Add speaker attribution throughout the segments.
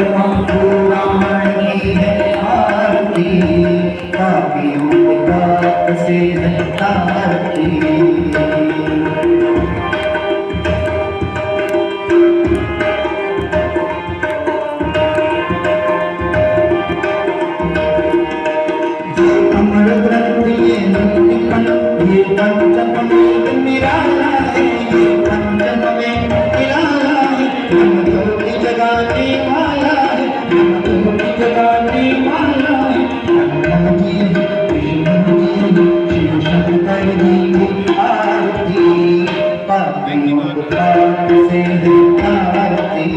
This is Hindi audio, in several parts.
Speaker 1: पुराण की है आरती, पापियों के पाप से है आरती। अमर ग्रंथ ये नीतिपन ये पंचम वेद निराला है, ये पंचम वेद निराला है। हम ज्योति जगाने वाला है, हम ज्योति जगाने वाला है। ब्रह्मा जी विष्णु जी शिव शंकर जी की आरती, पापियों को पाप से है आरती।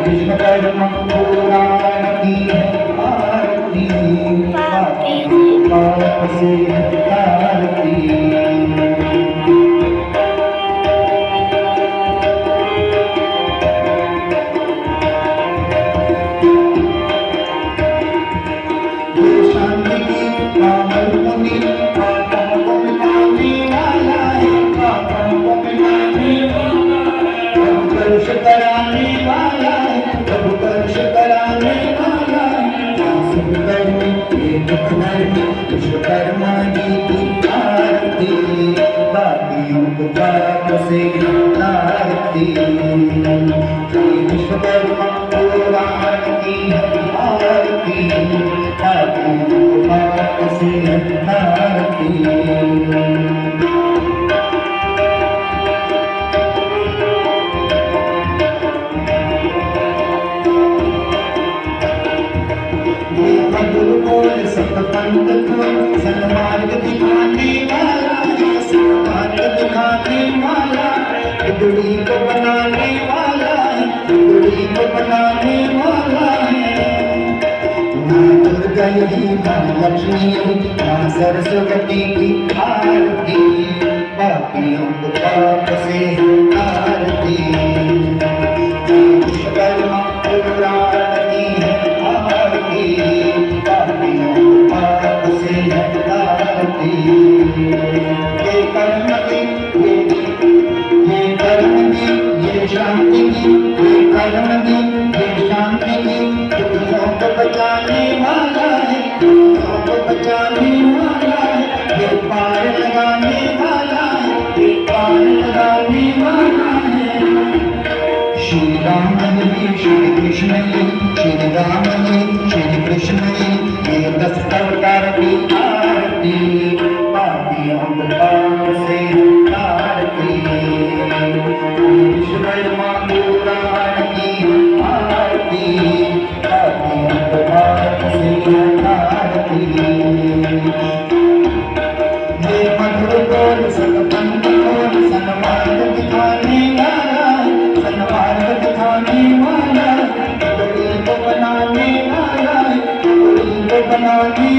Speaker 1: विश्वकर्मा पुराण की है आरती, पापियों को पाप से है आरती। शांति की पावन मुनि पापों को मिटाने वाला है, पापों को मिटाने वाला है। प्रभु कर्ष कराने वाला है, प्रभु कर्ष कराने वाला है। सब कर्म ये दुख धर्म विश्वकर्मा जी की आरती, पापियों को पाप से आरती। विश्वकर्मा पुराण की है आरती, पापियों को पाप से आरती। सतपंथ को सन्मार्ग दिखाने वाला है, सन्मार्ग दिखाने वाला है। बिगड़ी को बनाने वाला है, बिगड़ी को बनाने वाला है। माँ दुर्गा ही माँ लक्ष्मी माँ सरस्वती की आरती, पापियों को पाप से आरती। विश्वकर्मा पुराण की है आरती, पापियों को पाप से आरती। ये कर्म की ये कर्म की ये शांति की, ये कर्म की ये शांति की। दुखियों को बचाने वाला है, दुखियों को बचाने वाला है। ये पार लगाने वाला है, ये पार लगाने वाला है। श्री राम जी श्री कृष्ण जी, श्री राम जी श्री कृष्ण जी, ये 10 अवतार की आरती, पापियों को पाप से आरती। विश्वकर्मा पुराण की आरती, पापियों को पाप से आरती। ये मधुर बोल सतपंथ बोल सन्मार्ग दिखाने वाला है, सन्मार्ग दिखाने वाला है। बिगड़ी को बनाने वाला है, बिगड़ी को बनाने